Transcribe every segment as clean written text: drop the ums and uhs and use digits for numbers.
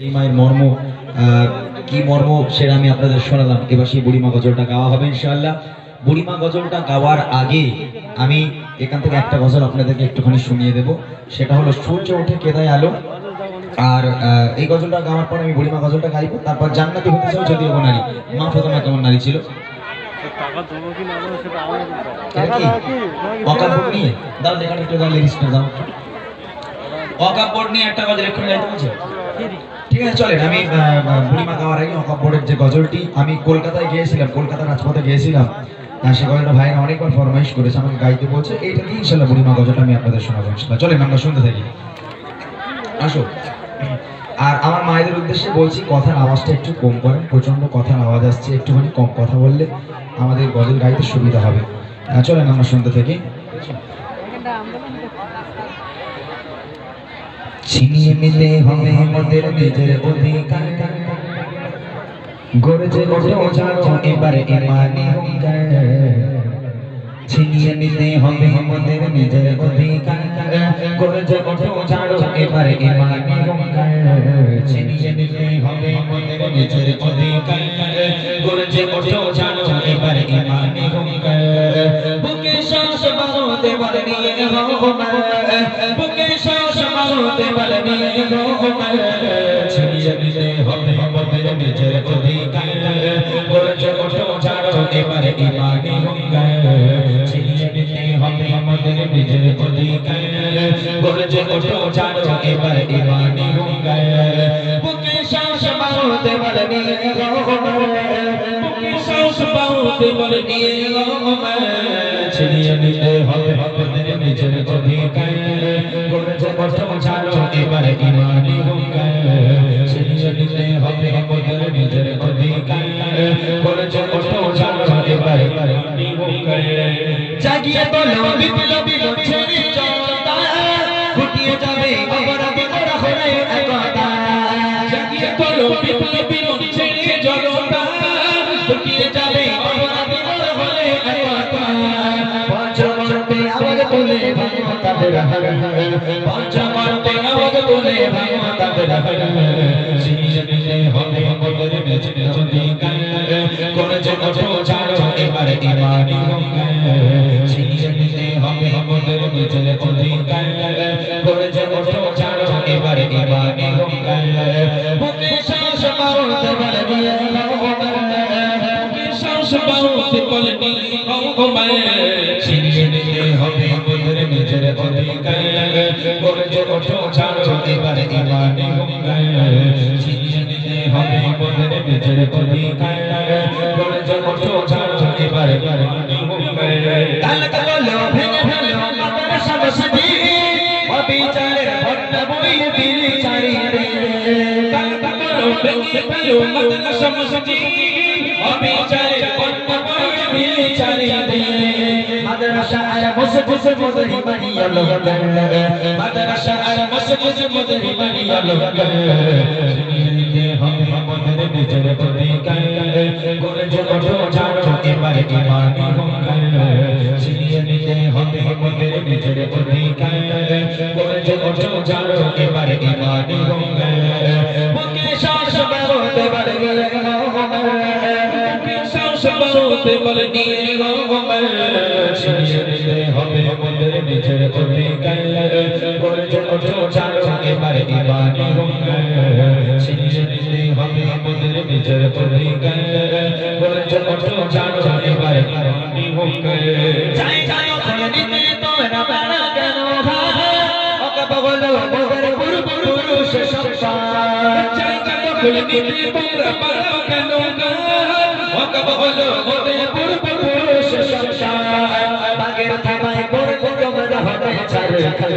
এই মায়ের মর্ম কি মর্ম সেটা আমি আপনাদের শোনালাম। এবার সেই বুড়িমা গজলটা গাওয়া হবে ইনশাআল্লাহ। বুড়িমা গজলটা গাওয়ার আগে আমি এখান থেকে একটা গজল আপনাদেরকে একটুখানি শুনিয়ে দেব। সেটা হলো সূর্য ওঠে কেদায় আলো। আর এই গজলটা গাওয়ার পর আমি বুড়িমা গজলটা গাইবো। তারপর জান্নাতি হতে চাও যদিও নারী, মা ফাতেমা কেমন নারী ছিল। অকাপড় নিয়ে দাও, লেখাটা একটু দাও, লিরিক্সটা দাও। অকাপড় নিয়ে একটা গজল একটু গাইতে বলছে। ঠিক আছে চলেন, আমি বুড়িমা গাওয়ার আগে অকাপড়ের যে গজলটি আমি কলকাতায় গিয়েছিলাম, কলকাতার রাজপথে গিয়েছিলাম, সে গজলটা ভাইরা অনেকবার ফরমাইশ করেছে, আমাকে গাইতে বলছে। এইটা দিয়ে ইনশাল্লাহ বুড়িমা গজলটা আমি আপনাদের শোনাবো ইনশাল্লাহ। চলেন আমরা শুনতে থাকি, আসো। আর আমার মায়েদের উদ্দেশ্যে বলছি, কথার আওয়াজটা একটু কম করেন, প্রচন্ড কথার আওয়াজ আসছে, একটুখানি কম কথা বললে আমাদের গজল গাইতে সুবিধা হবে। চলেন আমরা শুনতে থাকি। ছিনিয়ে নিতে হবে আমাদের নিজের অধিকার, গর্জে ওঠো জানো এবারে ইমানি হুঙ্কার। ছিনিয়ে নিতে হবে আমাদের নিজের অধিকার, গর্জে ওঠো জানো এবারে ইমানি হুঙ্কার। ছিনিয়ে নিতে হবে আমাদের নিজের অধিকার, গর্জে ওঠো জানো এবারে ইমানি হুঙ্কার। বুকে শ্বাস বাঁধতে বলে নিয়ে রহমান, বুকে শ্বাস বাঁধতে বলে নিয়ে রহমান। ছিনিয়ে নিতে হবে আমাদের নিজের অধিকার, গর্জে ওঠো জানো এবারে ইমানি হুঙ্কার। ছিনিয়ে নিতে হবে আমাদের নিজের অধিকার, গর্জে ওঠো জানো এবারে ইমানি হুঙ্কার। বুকে শ্বাস বাঁধতে বলে নিয়ে রহমান, বুকে শ্বাস বাঁধতে বলে নিয়ে রহমান। ছিনিয়ে নিতে হবে আমাদের নিজের অধিকার, গর্জে ওঠো জানো এবারে ইমানি হুঙ্কার। ছিনিয়ে নিতে হবে আমাদের নিজের অধিকার, গর্জে ওঠো জানো এবারে ইমানি হুঙ্কার। জাগিয়ে বলো বিপ্লবী ছেড়ে জনতা, ফুটিয়ে যাবে অপরাধী করা হলে একতা। জাগিয়ে বলো বিপ্লবী ছেড়ে জনতা, ফুটিয়ে যাবে অপরাধী করা হলে একতা। পঞ্চমন্তে আওয়াজ তুলে ভাঙো তাদের হার, পঞ্চমন্তে আওয়াজ তুলে ভাঙো তাদের হার। ছিনিয়ে নিতে হবে আমাদের নিজের অধিকার, গর্জে ওঠো জানো এবারে ইমানি হুঙ্কার। ছিনিয়ে নিতে হবে আমাদের নিজের অধিকার, গর্জে ওঠো জানো এবারে ইমানি হুঙ্কার। বুকে শ্বাস বাঁধতে বলে নিয়ে রহমান, বুকে শ্বাস বাঁধতে বলে নিয়ে রহমান। ছিনিয়ে নিতে হবে আমাদের নিজের অধিকার, গর্জে ওঠো জানো এবারে ইমানি হুঙ্কার। ছিনিয়ে নিতে হবে আমাদের নিজের অধিকার, গর্জে ওঠো জানো এবারে ইমানি হুঙ্কার। কালকা বলো ভেঙে ফেলো আমাদের সমস্তি, অবিচারের ভট্টা বই দিলি চারিদিকে। কালকা বলো ভেঙে ফেলো আমাদের সমস্তি, অবিচারের ভট্টা বই দিলি চারিদিকে। মাদ্রাসা আর মসজিদ মদরি বানিয়া লোকাল, মাদ্রাসা আর মসজিদ মদরি বানিয়া লোকাল। ছিনিয়ে নিতে হবে আমাদের নিজের অধিকার, গর্জে ওঠো জানো এবারে ইমানি হুঙ্কার। ছিনিয়ে নিতে হবে আমাদের নিজের অধিকার, গর্জে ওঠো জানো এবারে ইমানি হুঙ্কার। বুকে শ্বাস বাঁধতে বলে নিয়ে রহমান, বুকে শ্বাস বাঁধতে বলে নিয়ে রহমান। ছিনিয়ে নিতে হবে আমাদের নিজের অধিকার, গর্জে ওঠো জানো এবারে ইমানি হুঙ্কার। ছিনিয়ে নিতে হবে আমাদের নিজের অধিকার, গর্জে ওঠো জানো এবারে ইমানি হুঙ্কার। চাই জানো করে নিতে তোমরা পারা কেন ভাই, ওকে বলো মোদের পূর্বপুরুষ সংসার। চাই জানো করে নিতে তোমরা পারা কেন ভাই, ওকে বলো মোদের পূর্বপুরুষ সংসার। বাগের থাবায় পড়লে তোমরা হবে ছারখার,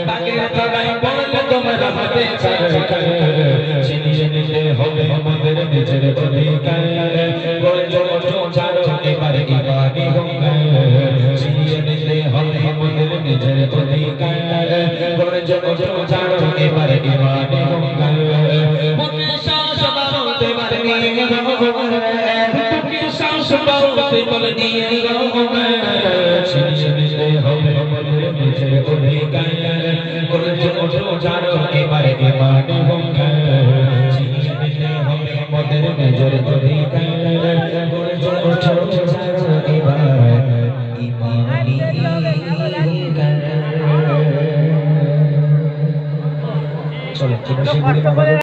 বাগের থাবায় পড়লে তোমরা হবে ছারখার। ছিনিয়ে নিতে হবে আমাদের নিজের অধিকার, গর্জে ওঠো জানো এবারে ইমানি হুঙ্কার। ছিনিয়ে নিতে হবে আমাদের নিজের অধিকার, গর্জে ওঠো জানো এবারে ইমানি হুঙ্কার। বুকে শ্বাস বাঁধতে বলে নিয়ে রহমান, বুকে শ্বাস বাঁধতে বলে নিয়ে রহমান। ছিনিয়ে নিতে হবে আমাদের নিজের অধিকার, গর্জে ওঠো জানো এবারে ইমানি হুঙ্কার। নিজের অধিকার গর্জে ওঠো ছাড়ো এবার ইমানি গান। চলো